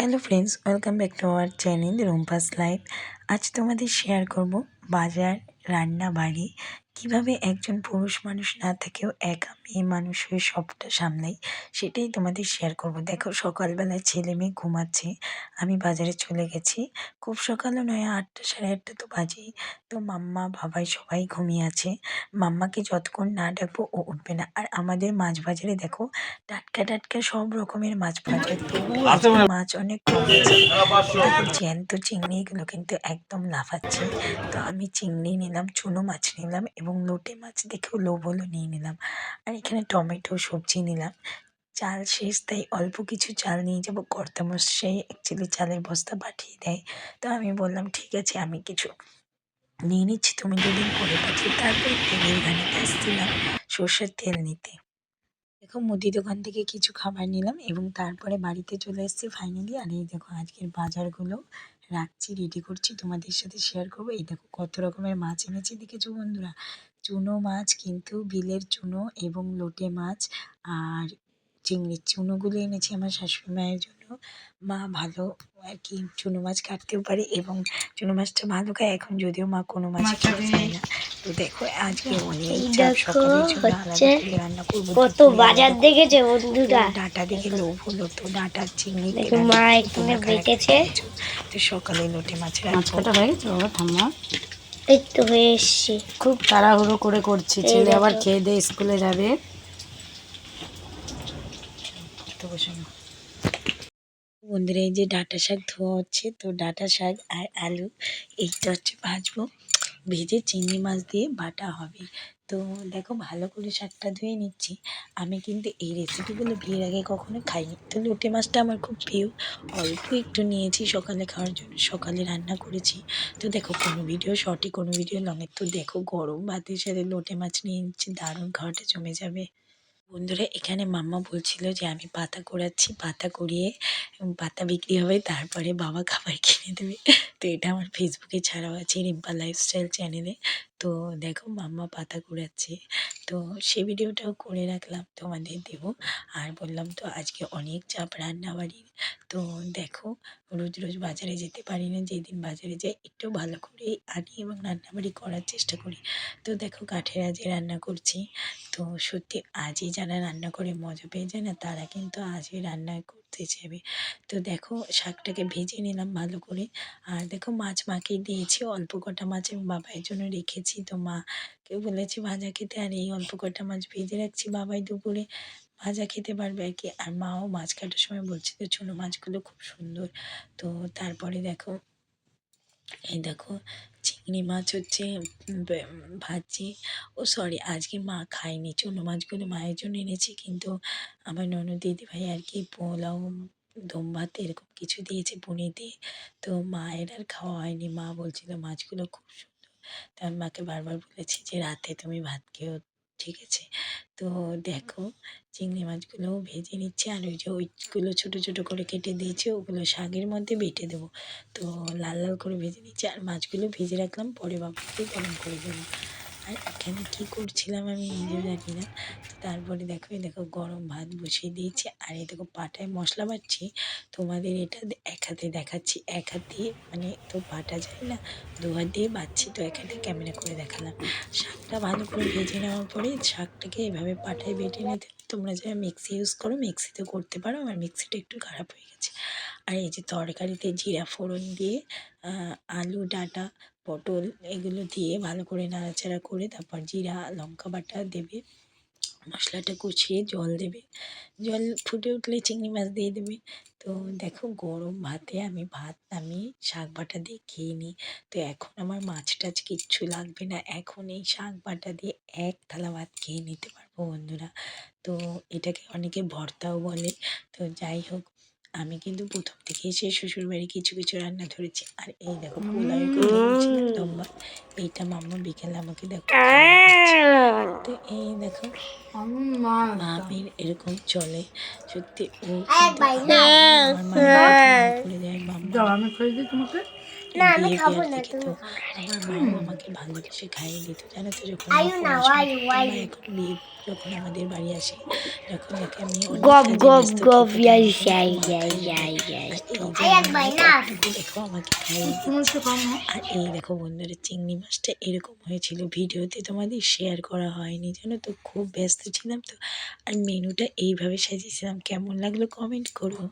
Hello friends, welcome back to our channel Rumpa's life. আজ তোমাদের share করব বাজার, রান্না, বাড়ি কীভাবে একজন পুরুষ মানুষ না থেকেও একা মেয়ে মানুষ হয়ে সবটা সামলাই, সেটাই তোমাদের শেয়ার করব। দেখো, সকালবেলায় ছেলে মেয়ে ঘুমাচ্ছে, আমি বাজারে চলে গেছি। খুব সকালও নয়, 8টা সাড়ে 8টা তো বাজেই। তো মাম্মা বাবাই সবাই ঘুমিয়ে আছে। মাম্মাকে যতক্ষণ না ডাকবো ও উঠবে না। আর আমাদের মাছ বাজারে দেখো, টাটকা টাটকা সব রকমের মাছ পাওয়া যায়। তবুও আজকে মাছ অনেক কম আছে। দেখো, জ্যান্ত চিংড়িগুলো কিন্তু একদম লাফাচ্ছে। তো আমি চিংড়ি নিলাম, চুনো মাছ নিলাম এবং লোটে মাছ দেখেও লোভ হলো নিয়ে নিলাম। আর এখানে টমেটো সবজি নিলাম। চাল শেষ, তাই অল্প কিছু চাল নিয়ে যাবো। কর্তামশাই অ্যাকচুয়ালি চালের বস্তা পাঠিয়ে দেয়। তো আমি বললাম ঠিক আছে, আমি কিছু নিয়ে নিচ্ছি, তুমি দুদিন পরে পাঠিয়ে। তারপরে তেলের গাড়িতে এসেছিলাম সর্ষের তেল নিতে। দেখো, মুদি দোকান থেকে কিছু খাবার নিলাম এবং তারপরে বাড়িতে চলে এসেছি ফাইনালি। আর এই দেখো, আজকের বাজারগুলো রাখছি, রেডি করছি, তোমাদের সাথে শেয়ার করবো। এই দেখো কত রকমের মাছ এনেছি, দেখেছো বন্ধুরা? চুনো মাছ, কিন্তু বিলের চুনো এবং লোটে মাছ আর চিংড়ির চুনোগুলো এনেছি আমার শাশুড়ি মায়ের জন্য। মা ভালো আর কি চুনো মাছ কাটতেও পারে এবং চুনো মাছটা ভালো খায় এখন, যদিও মা কোনো মাছ খেতে চায় না। তো দেখো, আজকে অনেক চাপ, সকালের জন্য আলাদা করে রান্না করবো। কত বাজার দেখেছে বন্ধুরা, ডাটা দেখে লোভ হলো, তো ডাটা চিংড়ি দেখো মা এখানে বেটেছে। তো সকালে লোটে মাছের মাছ কাটা হয়ে গেছে বাবা, ঠাম্মা? এই তো হয়ে এসছি। খুব তাড়াহুড়ো করে করছি, ছেলে আবার খেয়ে দিয়ে স্কুলে যাবে। বন্ধুরা, এই যে ডাঁটা শাক ধোয়া হচ্ছে, তো ডাঁটা শাক আর আলু এইটা হচ্ছে ভাজবো, ভেজে চিংড়ি মাছ দিয়ে বাটা হবে। তো দেখো, ভালো করে শাকটা ধুয়ে নিচ্ছি। আমি কিন্তু এই রেসিপিগুলো বিয়ের আগে কখনো খাইনি। তো লোটে মাছটা আমার খুব প্রিয়, অল্প একটু নিয়েছি সকালে খাওয়ার জন্য, সকালে রান্না করেছি। তো দেখো, কোনো ভিডিও শর্টে, কোনো ভিডিও লংয়ে। তো দেখো, গরম ভাতের সাথে লোটে মাছ নিয়ে নিচ্ছি, দারুণ খাওয়াটা জমে যাবে। বন্ধুরা, এখানে মাম্মা বলছিল যে আমি পাতা কুড়াচ্ছি, পাতা কুড়িয়ে পাতা বিক্রি হবে, তারপরে বাবা খাবার কিনে দেবে। তো এটা আমার ফেসবুকে ছাড়াও আছে, রিম্পা লাইফস্টাইল চ্যানেলে। তো দেখো, মাম্মা পাতা কুড়াচ্ছে, তো সে ভিডিওটাও করে রাখলাম, তোমাদের দেব। আর বললাম তো আজকে অনেক চাপ রান্নাবাড়ির। তো দেখো, রোজ রোজ বাজারে যেতে পারি না, যেদিন বাজারে যাই একটু ভালো করে আনি এবং রান্নাবাড়ি করার চেষ্টা করি। তো দেখো, কাঠের আজে রান্না করছি। তো সত্যি আজই যারা রান্না করে মজা পেয়ে যায় না, তারা কিন্তু আজই রান্না করতে যাবে। তো দেখো, শাকটাকে ভেজে নিলাম ভালো করে। আর দেখো, মাছ মাকে দিয়েছি, অল্প কটা মাছ আমি বাবাইয়ের জন্য রেখেছি। তো মাকে বলেছি ভাজা খেতে, আর এই অল্প কটা মাছ ভেজে রাখছি, বাবাই দুপুরে ভাজা খেতে পারবে আর কি। আর মাও মাছ কাটার সময় বলছিল ছোটো মাছগুলো খুব সুন্দর। তো তারপরে দেখো, এই দেখো, চিংড়ি মাছ হচ্ছে ভাজছি। ও সরি, আজকে মা খায়নি, চুনো মাছগুলো মায়ের জন্য এনেছি, কিন্তু আমার ননদ দিদিভাই আর কি পোলাও, দম ভাত এরকম কিছু দিয়েছে পনির দিয়ে। তো মায়ের আর খাওয়া হয়নি। মা বলছিল মাছগুলো খুব সুন্দর। তো আমি মাকে বারবার বলেছি যে রাতে তুমি ভাত খেও, ঠিক আছে? তো দেখো, চিংড়ি মাছগুলোও ভেজে নিচ্ছে, আর ওই যে ওইগুলো ছোটো ছোটো করে কেটে দিয়েছে, ওগুলো শাকের মধ্যে বেটে দেবো। তো লাল লাল করে ভেজে নিচ্ছি, আর মাছগুলো ভেজে রাখলাম, পরে বাবাকে গরম করে দেবো। আর এখানে কী করছিলাম আমি নিজেও জানি না। তো তারপরে দেখো, এই দেখো গরম ভাত বসিয়ে দিয়েছি, আর এই দেখো পাটায় মশলা বাটছি। তোমাদের এটা এক হাতে দেখাচ্ছি, এক হাত দিয়ে মানে তো বাটা যায় না, দু হাত দিয়ে বাটছি। তো এক হাতে ক্যামেরা করে দেখালাম। শাকটা ভালো করে ভেজে নেওয়ার পরে শাকটাকে এভাবে পাটায় বেটে নিতে। তোমরা যারা মিক্সি ইউজ করো মিক্সিতে করতে পারো, আমার মিক্সিটা একটু খারাপ হয়ে গেছে। আর এই যে তরকারিতে জিরা ফোড়ন দিয়ে আলু, ডাঁটা, পটল এগুলো দিয়ে ভালো করে নাড়াচাড়া করে তারপর জিরা লঙ্কা বাটা দেবে, মশলাটা কষিয়ে জল দেবে, জল ফুটে উঠলে চিংড়ি মাছ দিয়ে দেবে। তো দেখো, গরম ভাতে আমি ভাত নামিয়ে শাক বাটা দিয়ে খেয়ে নিই। তো এখন আমার মাছ টাছ কিচ্ছু লাগবে না, এখন এই শাক বাটা দিয়ে এক থালা ভাত খেয়ে নিতে পারবো বন্ধুরা। তো এটাকে অনেকে ভর্তাও বলে। তো যাই হোক, আমি কিন্তু প্রথম থেকে এসে শ্বশুরবাড়ি কিছু কিছু রান্না ধরেছি। আর এই দেখো, পোলাওয়ের কথা বলছিলাম, দম্বা, এইটা মাম্মা বিকেলে আমাকে দেখো খাইয়ে দিচ্ছে। তো এই দেখো, মামির এরকম চলে সত্যি। ও কিন্তু আমার মায়ের কথা মনে পড়ে যায়। মাম্মা আমি খাই দিই তোমাকে। না, আমি খাবো বিহেভিয়ার না, দেখে। তুমি তো খাও। আমার মাও আমাকে ভালোবেসে খাইয়ে দিত, জানো তো। যখন আয়ু যখন না, আসলে আয়ু আমার মা আয়ু। এখন বিয়ে করে যখন আমাদের বাড়ি আসে, যখন দেখে আমি অনেক গপ কাজে গপ ব্যস্ত, গপ, খেতে ইয়াই টাইম পাই না, তো ইয়াই মা ইয়াই খাইয়ে ইয়াই দেয়। ইয়াই। আর এই যে আই এক আমার ভাই মেয়ে না। কতটুকু দেখো আমাকে খাইয়ে দিচ্ছে। আর এই দেখো বন্ধুরা, চিংড়ি মাছটা এরকম হয়েছিল, ভিডিওতে তোমাদের শেয়ার করা হয়নি, জানো তো, খুব ব্যস্ত ছিলাম তো। আর মেনুটা এইভাবে সাজিয়েছিলাম, কেমন লাগলো কমেন্ট করো।